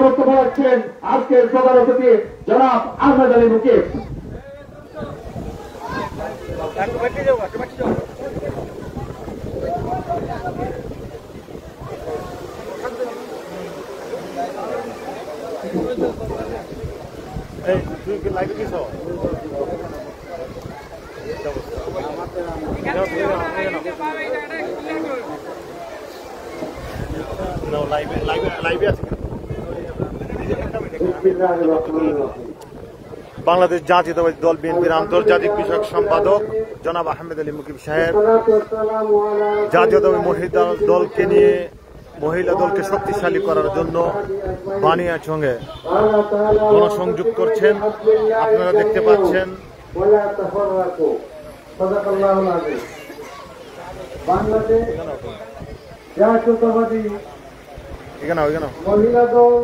বক্তব্য রাখছেন আজকের প্রধান অতিথি জনাব আহমেদ আলী মুকিব। বাংলাদেশ জাতীয়তাবাদী দল বিএনপির আন্তর্জাতিক বিষয়ক সম্পাদক জনাব আহমেদ আলী মুকিব সাহেব জাতীয়তাবাদী মহিলা দলকে নিয়ে মহিলা দলকে শক্তিশালী করার জন্য বানিয়ার সঙ্গে গণসংযোগ করছেন। আপনারা দেখতে পাচ্ছেন বাংলাদেশ জাতীয়তাবাদী মহিলা দল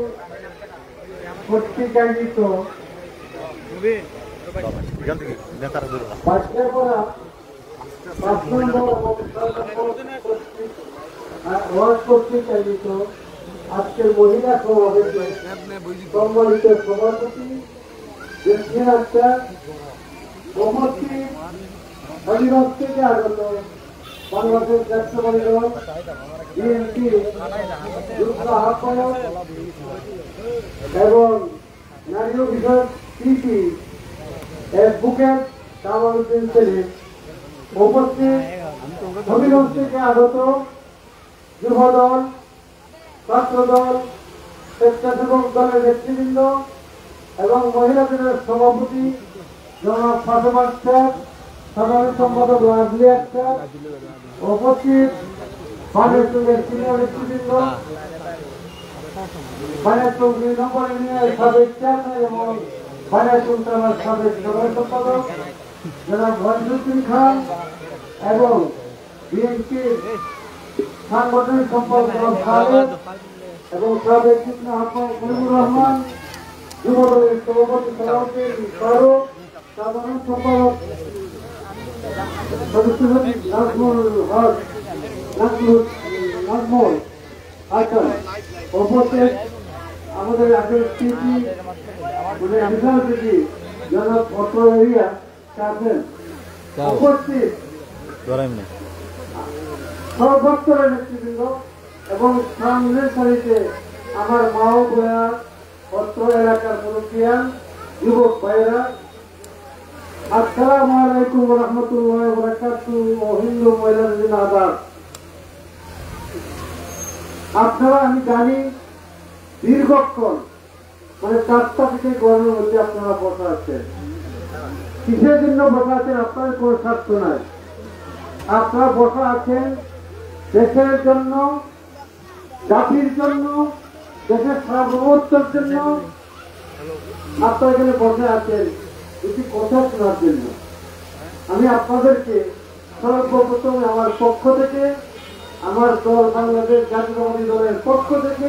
কর্তৃক আয়োজিত আজকের মহিলা সমাবেশে সম্মানিত সভাপতি থেকে আগত বাংলাদেশ জাতীয়তাবাদী দল বিএনপি যুগ্ম আহ্বায়ক এবং নারী বিষয়ক পিপি অ্যাডভোকেট কামালউদ্দিন সেলিম, উপস্থিত হবিগঞ্জ থেকে আগত যুবদল, ছাত্রদল, স্বেচ্ছাসেবক দলের নেতৃবৃন্দ এবং মহিলাদের সভাপতি জনাব ফাতেমা আক্তার, সাধারণ সম্পাদক রাজলি আক্তার, উপস্থিত বানেশ্বরের সিনিয়র নেতৃবৃন্দ, বানেশ্বর ২ নম্বর ইউনিয়নের সাবেক চেয়ারম্যান এবং বানেশ্বর থানার সাবেক সাধারণ সম্পাদক জনাব ওয়াহিদুদ্দিন খান এবং বিএনপির সাংগঠনিক সম্পাদক জনাব খালেদ এবং সাবেক যুগ্ম আহ্বায়ক মনিরুর রহমান, যুবদলের সভাপতি সালাউদ্দিন ফারুক, সাধারণ সম্পাদক নাজমুল হক নাজমুল হাসান, উপস্থিত আমাদের আগের সিপি বিশাল সিপি জনাব অটো এরিয়া আছেন, উপস্থিত সর্বস্তরের নেতৃবৃন্দ এবং সামনের সারিতে আমার মা ও বোনেরা, অত্র এলাকার মুরব্বিয়ান, যুবক ভাইয়েরা, আসসালামু আলাইকুম ওয়া রাহমাতুল্লাহি ওয়া বারাকাতুহু ও হিন্দু মহিলাদের আদাব। আপনারা আমি জানি দীর্ঘক্ষণ মানে 4টা থেকে গরমের মধ্যে আপনারা বসা আছেন। কিসের জন্য বসা আছেন? আপনাদের কোনো স্বার্থ নাই। আপনারা বসা আছেন দেশের জন্য, জাতির জন্য, দেশের সার্বভৌমত্বের জন্য। আপনারা এখানে বসে আছেন একটি কথা শোনার জন্য। আমি আপনাদেরকে সর্বপ্রথম আমার পক্ষ থেকে, আমার দল বাংলাদেশ জাতীয়তাবাদী দলের পক্ষ থেকে,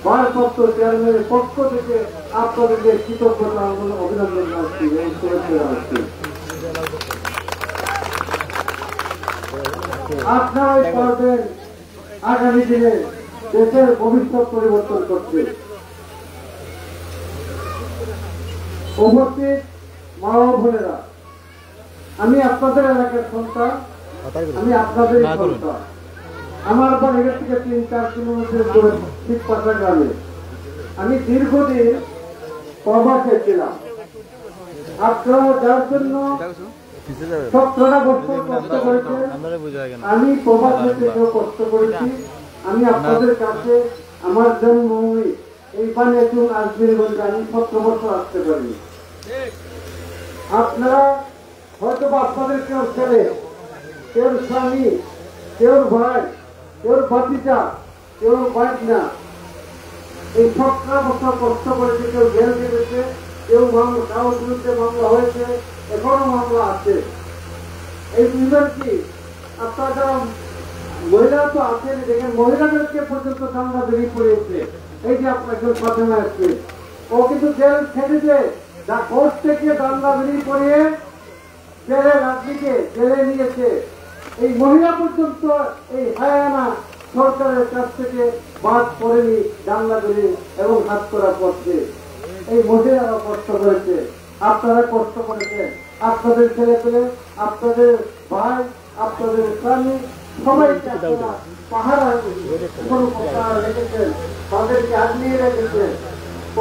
ভারপ্রাপ্ত চেয়ারম্যানের পক্ষ থেকে আপনাদেরকে কৃতজ্ঞতা অভিনন্দন জানাচ্ছি এবং শুভেচ্ছা জানাচ্ছি। আপনারাই পারবেন আগামী দিনে দেশের ভবিষ্যৎ পরিবর্তন করতে। উপস্থিত মা ও বোনেরা, আমি আপনাদের এলাকার সন্তান, আমি আপনাদের সন্তান। আমার বাড়ি থেকে ৩-৪ কিলোমিটার দূরে শিবপাশা গ্রামে। আমি দীর্ঘদিন প্রবাসে ছিলাম। আপনারা যার জন্য 17টা বছর কষ্ট করেছেন, আমি প্রবাসে থেকেও কষ্ট করেছি। আমি আপনাদের কাছে আমার জন্মভূমি এই বানিয়াচং আজমিরগঞ্জে আমি 17 বছর আসতে পারি। আপনারা হয়তো আপনাদের কেউ ছেলে, কেউ স্বামী, কেউ ভাই, কেউ ভাতিজা, কেউ ভাইনা এই 17 বছর কষ্ট করেছে। কেউ জেল কেটেছে, কেউ মামলা, কারোর বিরুদ্ধে মামলা হয়েছে, এখনো মামলা আছে। এই বিভাগ কি আপনারা যারা মহিলা তো আছেন, দেখেন মহিলাদেরকে পর্যন্ত জানলা বেরিয়ে পড়েছে। এই যে আপনার কেউ ফাতেমা আসছে, ও কিন্তু জেল ছেড়েছে, যা কোর্ট থেকে জানলা বেরিয়ে পড়িয়ে জেলে রাজনীকে জেলে নিয়েছে। এই মহিলা পর্যন্ত এই হায়ানা সরকারের কাছ থেকে বাদ পড়েনি জানলা বেরি এবং হাত করা করছে। এই মহিলারা কষ্ট করেছে, আপনারা কষ্ট করেছেন, আপনাদের ছেলে পেলে, আপনাদের ভাই, আপনাদের স্বামী সবাইকে আপনারা পাহারা রেখেছেন, তাদেরকে আগলিয়ে রেখেছেন।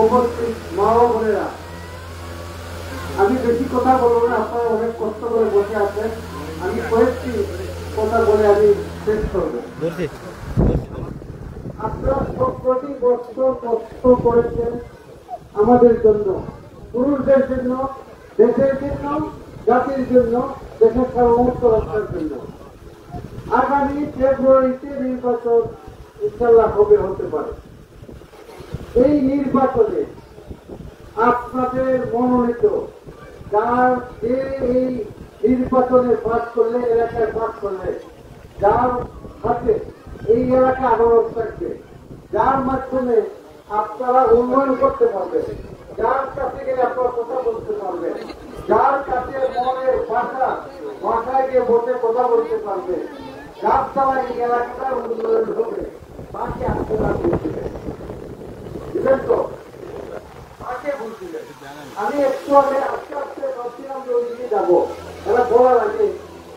উপস্থিত মা ও বোনেরা, আমি বেশি কথা বলবো না, আপনারা অনেক কষ্ট করে বসে আছেন। আমি কয়েকটি কথা বলে আমি শেষ করবো। আপনারা প্রতি বছর কষ্ট করেছেন আমাদের জন্য, পুরুষদের জন্য, দেশের জন্য, জাতির জন্য, দেশের সার্বভৌমত্ব রক্ষার জন্য। আগামী ফেব্রুয়ারিতে নির্বাচন ইনশাল্লাহ হতে পারে। এই নির্বাচনে আপনাদের মনোনীত যার যে এই নির্বাচনে পাস করলে, এলাকায় পাস করলে, যার হাতে এই এলাকা আন্দোলন থাকবে, যার মাধ্যমে আপনারা উন্নয়ন করতে পারবেন, যার কাছে গেলে আপনারা কথা বলতে পারবেন, যার কাছে মনের ভাষায় গিয়ে বসে কথা বলতে পারবে, যার দ্বারা এই এলাকাটার উন্নয়ন হবে, তাকে আপনারা বলছিলেন। বুঝলেন তো? তাকে বলছিলেন। আমি একটু আগে আস্তে আস্তে ভাবছিলাম যে ওইদিকে যাবো, এরা বলার আগে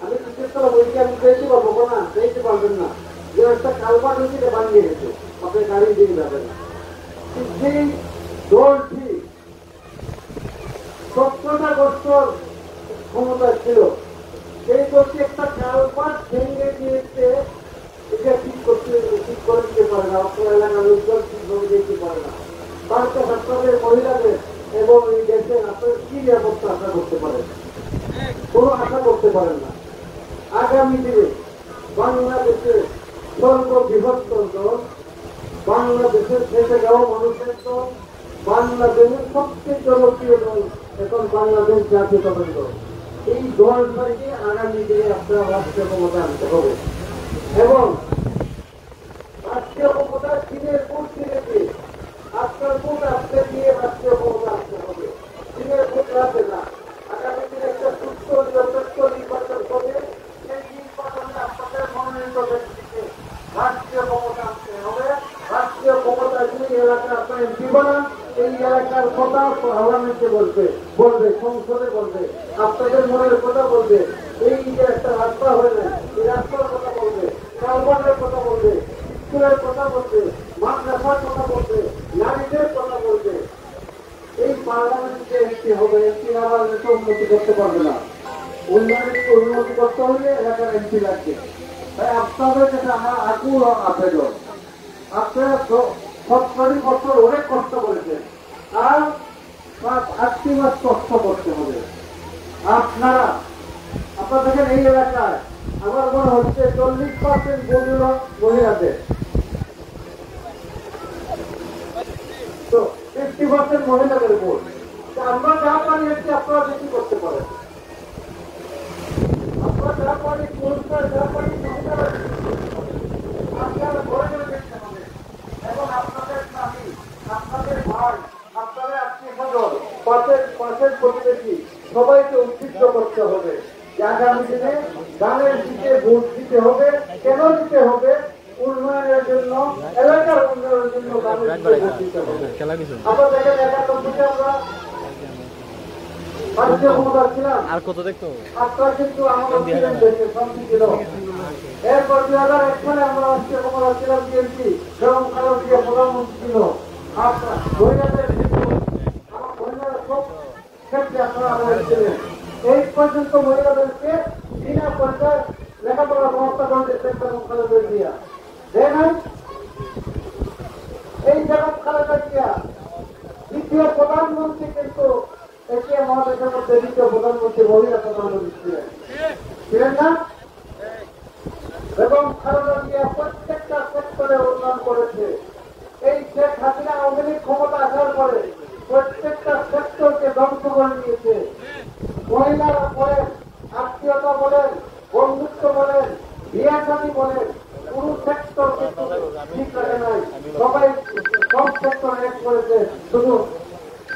আমি বিশেষ করে ওইদিকে আমি পেয়েছি পাবো না, পেয়েতে পারবেন না, যে একটা কালবার ওইদিকে বানিয়ে গেছে, আপনি গাড়ি দিয়ে যাবেন না। সেই দলটি 17টা বছর ক্ষমতা ছিল, সেই দলটি একটা কালবার ভেঙে দিয়েছে, এটা ঠিক করে দিতে পারে না, আপনার এলাকার লোকজন ঠিকভাবে দিতে পারে না। তারপর আপনাদের মহিলাদের এবং এই দেশের আপনার কি ব্যবস্থা আশা করতে পারেন? কোনো আশা করতে পারেন না। আগামী দিনে বাংলাদেশের সর্ববৃহত্তর দল, বাংলাদেশের থেকে যাওয়া মানুষের দল, বাংলাদেশের সবচেয়ে জনপ্রিয় দল এখন বাংলাদেশ জাতীয়তাবাদী দল। এই দলটাকে আগামী দিনে আপনারা রাষ্ট্রীয় ক্ষমতা আনতে হবে এবং রাষ্ট্রীয় ক্ষমতা চীনের ভোট দিয়েছে, আপনার ভোট আসতে দিয়ে রাষ্ট্রীয় ক্ষমতা আসতে হবে। চীনের ভোট রাখবে না। আগামী দিনে একটা সুস্থ নিরপেক্ষ নির্বাচন করে সেই নির্বাচনে আপনাদের মনোনীত ব্যক্তিকে রাষ্ট্রীয় ক্ষমতা আনতে হবে। রাষ্ট্রীয় ক্ষমতা যদি এলাকার আপনার এমপি বানান, এই এলাকার কথা পার্লামেন্টে বলবে, সংসদে বলবে, আপনাদের মনের কথা বলবে। এই যে একটা রাস্তা হয়ে যায়, এই রাস্তার কথা বলবে, কালবানের কথা বলবে, স্কুলের কথা বলবে, মাদ্রাসার কথা বলবে, নারীদের কথা বলবে। এই পার্লামেন্টে এমপি হবে, এমপি আবার উন্নতি করতে পারবে না। উন্নতি করতে হলে এলাকার এমপি লাগবে। তাই আপনাদের কাছে আমার আকুল আবেদন, আপনারা 17 বছর অনেক কষ্ট করেছেন, আর 8 মাস কষ্ট করতে হবে। আপনারা দেখেন এই এলাকায় আমার মনে হচ্ছে 40% বলল মহিলাদের, তো 50% মহিলাদের ভোট। আমরা যা পারি একটি আপনারা বেশি করতে পারেন, আপনারা যা পারি পুরস্কার, যা পারি আপনারা ঘরে ঘরে দেখতে হবে এবং আপনাদের স্বামী, আপনাদের ভাই, আপনাদের আত্মীয় স্বজন, পাশের প্রতিবেশী সবাইকে উদ্বুদ্ধ করতে হবে যে আগামী দিনে গানের দিকে ভোট দিতে হবে। কেন দিতে হবে? উন্নয়নের জন্য, এলাকার উন্নয়নের জন্য গানের দিকে ভোট দিতে হবে। আপনারা দেখেন 91-তে আমরা রাষ্ট্রীয় ক্ষমতা ছিলাম, আর কত দেখতো আপনারা কিন্তু আমাদের দেশে শান্তি ছিল। এরপর 2001 সালে আমরা রাষ্ট্রীয় ক্ষমতা ছিলাম বিএনপি, এবং খালেদা জিয়া প্রধানমন্ত্রী ছিল। আপনার মহিলাদের মহিলারা সব ক্ষেত্রে আপনারা আমাদের ছিলেন। এই পর্যন্ত মহিলাদেরকে বিনা পয়সায় লেখাপড়ার ব্যবস্থা করে দিচ্ছেন খালেদা জিয়া। দেখেন এই জগৎ খালেদা জিয়া দ্বিতীয় প্রধানমন্ত্রী, কিন্তু এশিয়া মহাদেশের মধ্যে দ্বিতীয় প্রধানমন্ত্রী মহিলা প্রধানমন্ত্রী ছিলেন না? এবং খালেদা জিয়া প্রত্যেকটা সেক্টরে উন্নয়ন করেছে। এই শেখ হাসিনা আওয়ামী লীগ ক্ষমতা আসার পরে প্রত্যেকটা সেক্টরকে ধ্বংস করে নিয়েছে। মহিলারা বলেন, আত্মীয়তা বলেন, বন্ধুত্ব বলেন, বিয়াসানি বলেন, কোন সেক্টর কিন্তু ঠিক রাখে নাই। সবাই সব সেক্টর এক করেছে, শুধু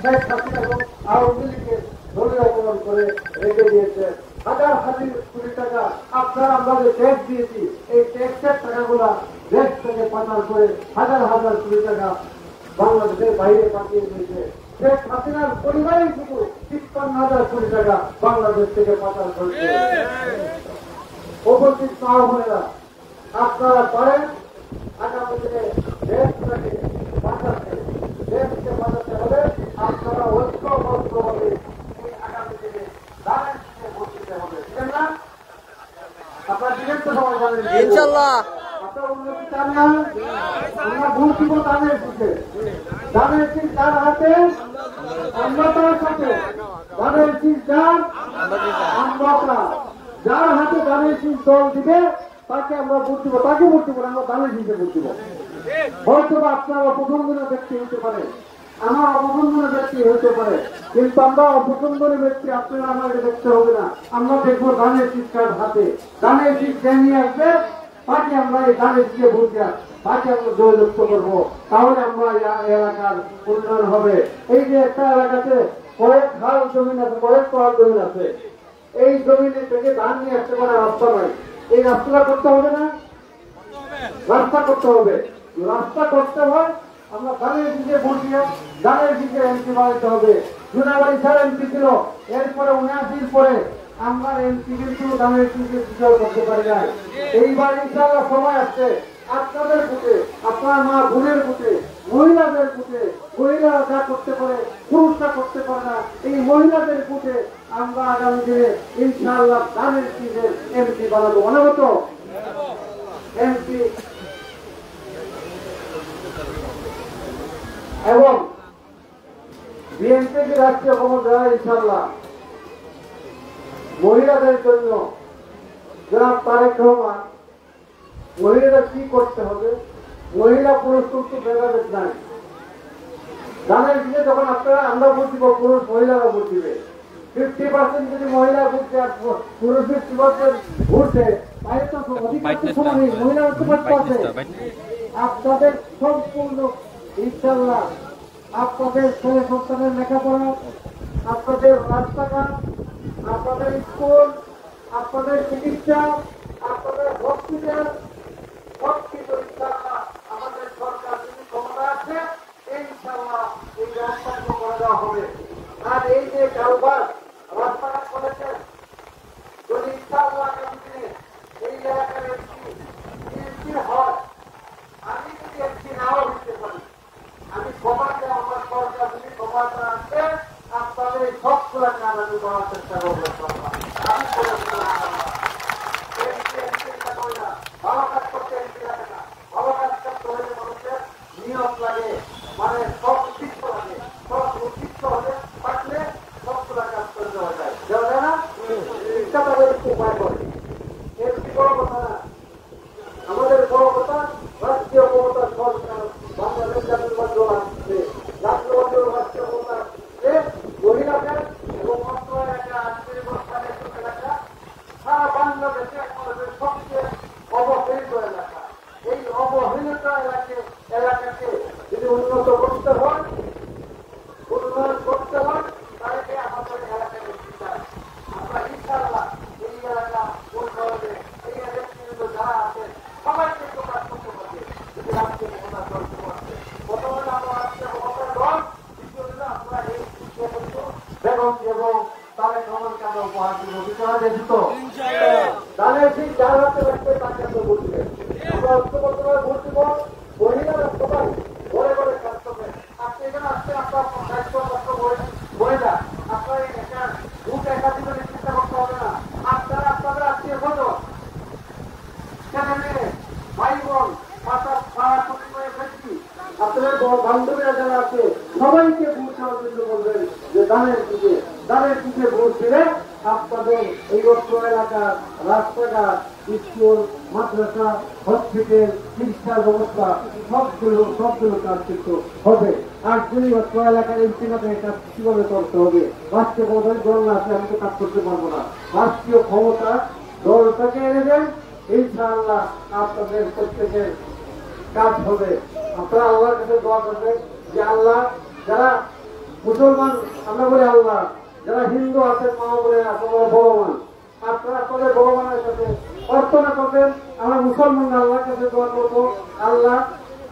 শেখ হাসিনা এবং আওয়ামী লীগের দলীয় অবলম্বন করে রেখে দিয়েছে। হাজার হাজার কোটি টাকা আপনারা আমরা যে ট্যাক্স দিয়েছি, এই ট্যাক্সের টাকাগুলা দেশ থেকে পাচার করে হাজার হাজার কোটি টাকা বাংলাদেশের বাইরে পাঠিয়ে দিয়েছে। শেখ হাসিনার পরিবারই শুধু ৫৩,০০০ কোটি টাকা বাংলাদেশ থেকে পাচার করেছে। উপস্থিত মা বোনেরা, আপনারা পারেন আগামী দিনে দেশটাকে বাঁচাতে, দেশকে বাঁচাতে হলে আপনারা ঐক্যবদ্ধভাবে এই আগামী দিনে দানের দিকে ভোট দিতে হবে, ঠিক না? আপনারা দিবেন তো সবাই জানেন ইনশাআল্লাহ। আপনারা উন্নতি চান না? আমরা ভোট দিব দানের দিকে। দানের শীষ যার হাতে আমরা তার সাথে, দানের শীষ যার আমরা, যার হাতে দানের শীষ দল দিবে তাকে আমরা ভোট দিব, তাকে ভোট দিব, আমরা দানের শীষে ভোট দিব। হয়তো আপনার অপছন্দনীয় ব্যক্তি হতে পারে, আমার অপছন্দনীয় ব্যক্তি হতে পারে, কিন্তু আমরা অপছন্দনীয় ব্যক্তি আপনারা আমাকে দেখতে হবে না। আমরা দেখবো দানের শীষ কার হাতে, দানের শীষ যে নিয়ে আসবে তাকে আমরা এই দানের দিকে ভোট দেওয়া, তাকে আমরা জয়যুক্ত করবো, তাহলে আমরা এলাকার উন্নয়ন হবে। এই যে একটা এলাকাতে কয়েক খাল জমিন আছে, কয়েক পাহাড় জমিন আছে, এই জমিনে থেকে ধান নিয়ে আসতে পারে রাস্তা নয়, এই রাস্তাটা করতে হবে না? রাস্তা করতে হবে। রাস্তা করতে হয় আমরা ধানের দিকে ভোট দিয়ে ধানের দিকে এমপি বানাতে হবে। জুনাবাড়ি স্যার এমপি ছিল, এরপরে ৭৯ পরে আমরা এমপি কিন্তু ধানের দিকে বিজয় করতে পারি না। এইবার ইনশাআল্লাহ সময় আসছে আপনাদের বুথে, আপনার মা বোনের বুথে, মহিলাদের বুথে, মহিলারা যা করতে পারে পুরুষরা করতে পারে না, এই মহিলাদের বুথে আমরা আগামী দিনে ইনশাআল্লাহ ধানের দিকে এমপি বানাবো। বানাবো তো এমপি। এবং বিএনপি রাষ্ট্রীয় ক্ষমতা ইনশাআল্লাহ মহিলাদের জন্য জনাব তারেক রহমান মহিলারা কি করতে হবে, মহিলা পুরুষ কিন্তু ভেদাভেদ নাই। ধানের দিকে যখন আপনারা আমরা ভোট দিব, পুরুষ মহিলারা ভোট দিবে। 50% যদি মহিলা ভোট দেয় আর পুরুষ 50% ভোট দেয়, তাহলে তো অধিকার সমান, মহিলারা তো আছে। আপনাদের সম্পূর্ণ ইনশাআল্লাহ আপনাদের ছেলে সন্তানের লেখাপড়া, আপনাদের রাস্তাঘাট, আপনাদের স্কুল, আপনাদের চিকিৎসা, আপনাদের হসপিটাল, সবকিছু ইনশাআল্লাহ আমাদের সরকার যদি ক্ষমতা আছে ইনশাআল্লাহ এই রাস্তাগুলো করে দেওয়া হবে। আর এই যে কারবার রাস্তাঘাট করেছে, যদি ইনশাআল্লাহ আগামী দিনে এই এলাকার এমপি হয়, আমি যদি এমপি নাও হইতে পারি, আমি ক্ষমাতে আমার সরকার যদি ক্ষমতা আছে আপনাদের এই সবগুলা কাজ আমি করার চেষ্টা করবো। আমি ভালো কাজ করতে এমপি লাগে না, ভালো কাজ করতে হলে মানুষের নিয়ম লাগে, মানে সব উচিত লাগে, সব উচিত হলে থাকলে সবগুলা কাজ করে দেওয়া যায়। দেওয়া যায় না? ইচ্ছা তাদের একটু উপায় করে। এমপি বড় কথা না, আমাদের বড় কথা রাষ্ট্রীয় ক্ষমতা সরকার বাংলাদেশ জাতীয়তাবাদী দল আসছে, জাতীয়তাবাদী দল রাষ্ট্রীয় ক্ষমতা আসছে, মহিলাদের এবং অন্য এলাকা এলাকা সারা বাংলাদেশে আমাদের সবচেয়ে অবহেলিত এলাকা। এই অবহেলিত এলাকাকে যদি উন্নত করতে হয়, উন্নয়ন করতে হয়, তাহলে আমাদের এলাকায় চাই আমরা ইনশাআল্লাহ এই এলাকা উন্নয়নে এই এলাকাগুলো যারা আছে সবাইকে তো কাজ করতে পারবে যদি রাষ্ট্রীয় ক্ষমতা চলতে পারবে। প্রথমে আমরা রাষ্ট্রীয় ক্ষমতার দল, দ্বিতীয় আমরা এই বেগম এবং তারেক রহমানকে আমরা উপহার দিব। বিচারা যেত তাদের ঠিক যার হাতে রাখবে তাকে আমরা ভোট দিবেন। আমরা ঐক্যবদ্ধভাবে ভোট দিব। মহিলারা সবাই ঘরে ঘরে কাজ করবেন। আপনি এখানে আসতে আপনার দায়িত্বপ্রাপ্ত মহিলা, আপনার এই ভোট একাধিক চিন্তা করতে হবে না। আপনারা আপনাদের আত্মীয় স্বজন, সেখানে ভাই বোন, পাড়া পরিবারের ব্যক্তি, আপনাদের বান্ধবীরা যারা আছে সবাইকে ভোট দেওয়ার জন্য বলবেন যে দানের দিকে ভোট দিলে আপনাদের এই অর্থ এলাকার রাস্তাঘাট, স্কুল, মাদ্রাসা, হসপিটাল, চিকিৎসার ব্যবস্থা সবগুলো কাজ কিন্তু হবে। আর যদি অর্থ এলাকার এমপি না থাকে কাজ কিভাবে করতে হবে? রাষ্ট্রীয় ক্ষমতার দল না আছে, আমি তো কাজ করতে পারবো না। রাষ্ট্রীয় ক্ষমতা দলটাকে এনে দেন, ইনশাআল্লাহ আপনাদের প্রত্যেকের কাজ হবে। আপনারা আল্লাহর কাছে দোয়া করবেন যে আল্লাহ, যারা মুসলমান আমরা বলি আল্লাহ, যারা হিন্দু আছেন মা বলে আপনারা ভগবান, আপনারা আপনাদের ভগবানের কাছে প্রার্থনা করবেন আমরা মুসলমান আল্লাহর কাছে দোয়া করবো, আল্লাহ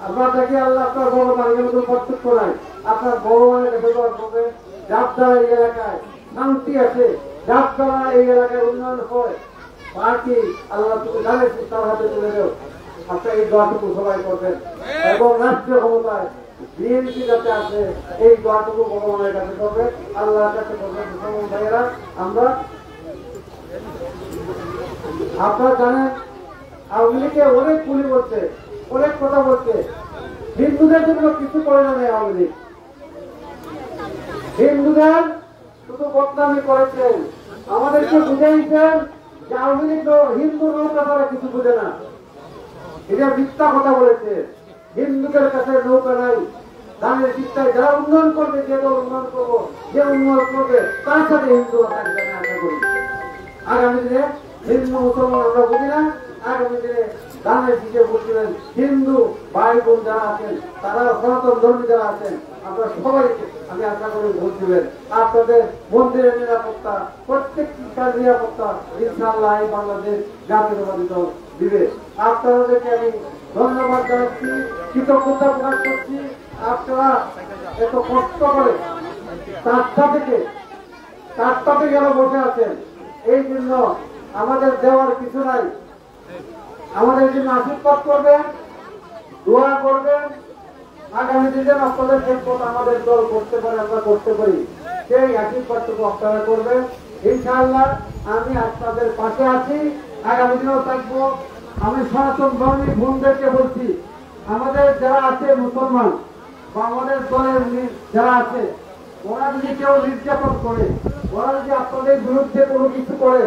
আমরা দেখি আল্লাহ আপনার বড় মালিকের মতো পার্থক্য নাই, আপনার বড় মানের কাছে দোয়া করবেন, যার দ্বারা এই এলাকায় শান্তি আছে, যার দ্বারা এই এলাকায় উন্নয়ন হয়, বাকি আল্লাহ তুমি জানেন তার হাতে তুলে দেও। আপনার এই দোয়াটুকু সবাই করবেন এবং রাষ্ট্রীয় ক্ষমতায় বিএনপি যাতে আছে এই দোয়াটুকু ভগবানের কাছে করবেন, আল্লাহর কাছে করবেন। মুসলমান ভাইয়েরা, আমরা আপনারা জানেন আওয়ামী লীগে অনেক পুলি বলছে, অনেক কথা বলছে, হিন্দুদের জন্য কিছু করে না আওয়ামী লীগ। হিন্দুদের শুধু বদনামি করেছেন, আমাদেরকে বুঝাইছেন যে আওয়ামী লীগ হিন্দু নৌকা তারা কিছু বুঝে না, এটা মিথ্যা কথা বলেছে। হিন্দুদের কাছে নৌকা নাই, ধানের চিন্তায় যারা উন্নয়ন করবে, যে দল উন্নয়ন করবো, যে উন্নয়ন করবে তার সাথে হিন্দু থাকবে না আশা করি। আগামী দিনে হিন্দু মুসলমান আমরা বুঝি না, আগামী দিনে ধানের দিকে বুঝছিলেন হিন্দু ভাই বোন যারা আছেন, তারা সনাতন ধর্মী যারা আছেন, আমরা সবাই আমি আশা করি বুঝছিলেন। আপনাদের মন্দিরের নিরাপত্তা, প্রত্যেকটার নিরাপত্তা ইনশাআল্লাহ এই বাংলাদেশ জাতীয়তাবাদী দল দিবে। আপনাদেরকে আমি ধন্যবাদ জানাচ্ছি, কৃতজ্ঞতা প্রকাশ করছি। আপনারা এত কষ্ট করে 4টা থেকে গেল বসে আছেন, এই জন্য আমাদের দেওয়ার কিছু নাই। আমাদের জন্য আশীর্বাদ করবেন, দোয়া করবেন, আগামী দিনে আপনাদের খেদমত আমাদের দল করতে পারে, আমরা করতে পারি, সেই আশীর্বাদটুকু আপনারা করবেন ইনশাআল্লাহ। আমি আপনাদের পাশে আছি, আগামী দিনেও থাকবো। আমি সনাতন ধর্মী বোনদেরকে বলছি, আমাদের যারা আছে মুসলমান বা আমাদের দলের যারা আছে, ওরা যদি কেউ নির্যাতন করে, ওরা যদি আপনাদের বিরুদ্ধে কোনো কিছু করে,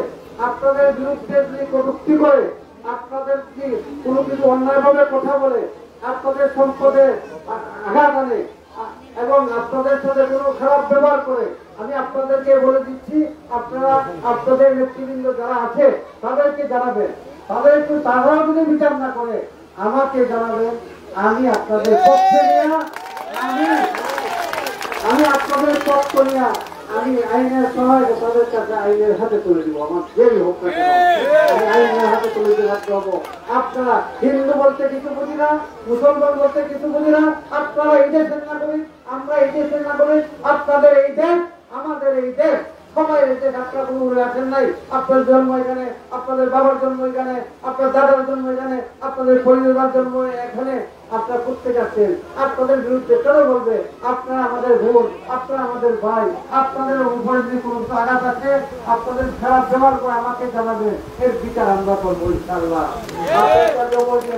আপনাদের বিরুদ্ধে যদি কটূক্তি করে, আপনাদের কি কোনো কিছু অন্যায়ভাবে কথা বলে, আপনাদের সম্পদে আঘাত আনে এবং আপনাদের সাথে কোনো খারাপ ব্যবহার করে, আমি আপনাদেরকে বলে দিচ্ছি, আপনারা আপনাদের নেতৃবৃন্দ যারা আছে তাদেরকে জানাবেন। তারাও যদি বিচার না করে আমাকে জানাবেন, আমি আপনাদের পক্ষে নিয়ে আমি আপনাদের পক্ষ নিয়ে আমি আইনের সহায়তা তাদের কাছে আইনের হাতে তুলে দিব। আমার যেই হোক না কেন আমি আইনের হাতে তুলে দিয়ে রাখতে হবো। আপনারা হিন্দু বলতে কিছু বুঝি না, মুসলমান বলতে কিছু বুঝি না, আপনারা এই দেশের নাগরিক, আমরা এই দেশের নাগরিক, আপনাদের এই দেশ আমাদের এই দেশ, সবাই এই দেশ। আপনারা কোনো আছেন নাই, আপনার জন্ম এখানে, আপনাদের বাবার জন্ম এখানে, আপনার দাদার জন্ম এখানে, আপনাদের পরিবার জন্ম এখানে, আপনারা করতে যাচ্ছেন, আপনাদের বিরুদ্ধে কেন বলবে? আপনারা আমাদের বোন, আপনারা আমাদের ভাই, আপনাদের উপরে যদি কোনো আঘাত আছে, আপনাদের খারাপ ব্যবহার করে আমাকে জানাবেন, এর বিচার আমরা করবো ইনশাআল্লাহ।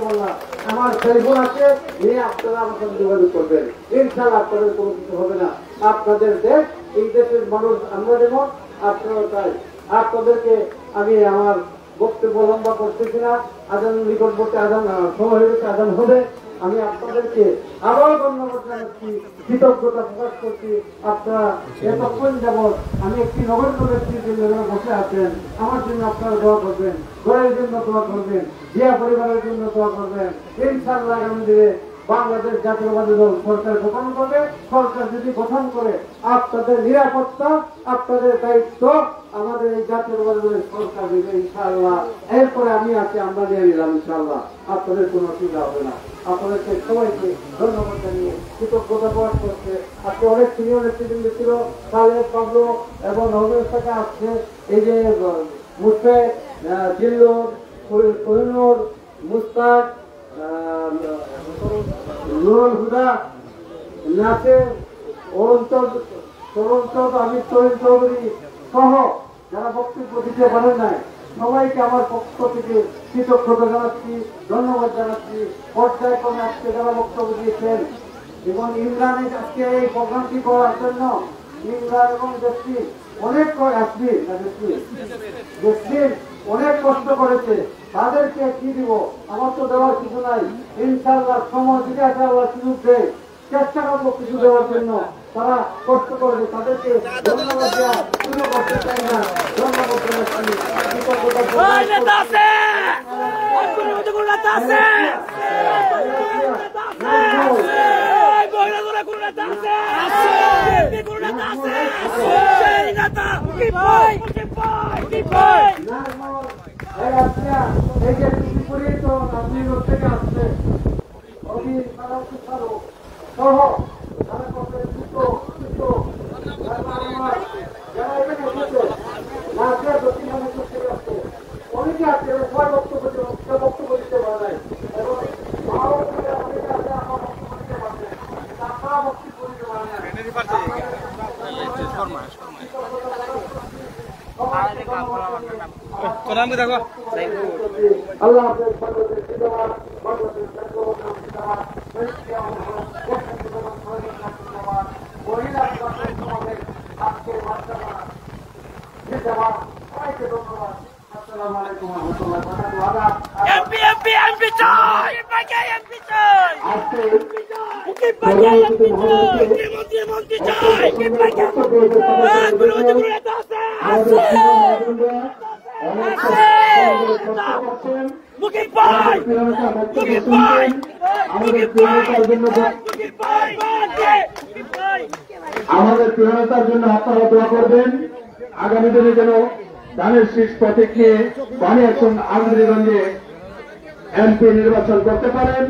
বললাম আমার টেলিফোন আছে, নিয়ে আপনারা আমাকে যোগাযোগ করবেন, ইনশাআল্লাহ আপনাদের কোনো কিছু হবে না। আপনাদের দেশ, এই দেশের মানুষ আমরা যেমন, আপনারা তাই। আপনাদেরকে আমি আমার বক্তব্য লম্বা করতেছি না, আজান নিকটবর্তী আজান সময় হয়েছে, আজান হবে। আমি আপনাদেরকে আবার ধন্যবাদ জানাচ্ছি, কৃতজ্ঞতা প্রকাশ করছি। আপনারা এতক্ষণ যাবৎ আমি একটি নগণ্য ব্যক্তির জন্য বসে আছেন, আমার জন্য আপনারা দোয়া করবেন, ঘরের জন্য দোয়া করবেন, জিয়া পরিবারের জন্য দোয়া করবেন। ইনশাআল্লাহ আগামী দিনে বাংলাদেশ জাতীয়তাবাদী দল সরকার গঠন করবে। সরকার যদি গঠন করে, আপনাদের নিরাপত্তা, আপনাদের দায়িত্ব আমাদের এই জাতীয়তাবাদী দলের সরকার দিবে ইনশাআল্লাহ। এরপরে আমি আছি, আমরা নিয়ে নিলাম ইনশাআল্লাহ, আপনাদের কোনো অসুবিধা হবে না। আপনাদেরকে সবাইকে ধন্যবাদ জানিয়ে কৃতজ্ঞতা প্রকাশ করছে। আজকে অনেক সিনিয়র নেতৃবৃন্দ ছিল, খালেদ, পাবলো এবং নবীর থেকে আসছে, এই যে মুশফেক, জিল্লুর, কোহিনুর, মুস্তাক, নুরুল হুদা, নাসির, আমির তরিন চৌধুরী সহ যারা বক্তব্য দিতে পারেন নাই, সবাইকে আমার পক্ষ থেকে কৃতজ্ঞতা জানাচ্ছি, ধন্যবাদ জানাচ্ছি। পর্যায়ক্রমে আজকে যারা বক্তব্য দিয়েছেন এবং ইমরানের আজকে এই প্রোগ্রামটি করার জন্য ইমরান এবং জসিম অনেক অনেক কষ্ট করেছে, তাদেরকে কি দিব? আমার তো দেওয়ার কিছু নাই। ইনশাআল্লাহ সময় দিতে আছে, আল্লাহ সুযোগ দেয়, চেষ্টা করবো কিছু দেওয়ার জন্য। তারা কষ্ট করবে, তাদেরকে ধন্যবাদ দেওয়া শুরু করতে চাই না। ধন্যবাদ জানাচ্ছি। এই যে টুপি পরেই তো আপনি রোড থেকে আসছেন অতি সহ যারা করতে দুটো যারা এখানে এসেছে নাচের দক্ষিণ মানুষ থেকে আসছে অনেকে আছে সবাই বক্তব্য দিতে পারে নাই এবং অনেকে আছে আমার বক্তব্য দিতে পারছেন তারা বক্তব্য দিতে পারে না আল্লাহ আমাদের প্রিয়তার জন্য আপনারা দোয়া করবেন আগামী দিনে যেন ধানের শীষ প্রতীক নিয়ে বানিয়াচং আন্দোলনগঞ্জে এমপি নির্বাচন করতে পারেন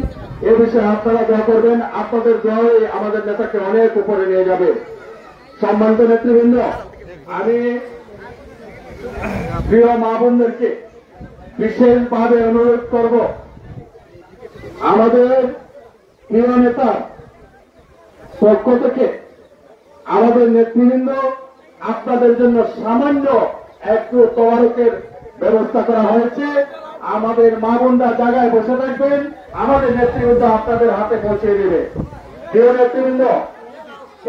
এ বিষয়ে আপনারা দোয়া করবেন আপনাদের দোয়াই আমাদের নেতাকে অনেক উপরে নিয়ে যাবে। সম্মানিত নেতৃবৃন্দ, আমি প্রিয় মা বোনদেরকে বিশেষভাবে অনুরোধ করব আমাদের প্রিয় নেতার পক্ষ থেকে আমাদের নেতৃবৃন্দ আপনাদের জন্য সামান্য একটু তদারকের ব্যবস্থা করা হয়েছে। আমাদের মা বোনরা জায়গায় বসে থাকবেন, আমাদের নেতৃবৃন্দ আপনাদের হাতে পৌঁছে দেবে। প্রিয় নেতৃবৃন্দ,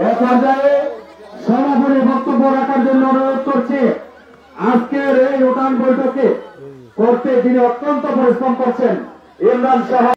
এ পর্যায়ে সমাপনী বক্তব্য রাখার জন্য অনুরোধ করছি আজকের এই উঠান বৈঠকে করতে যিনি অত্যন্ত পরিশ্রম করছেন ইমরান সাহেব।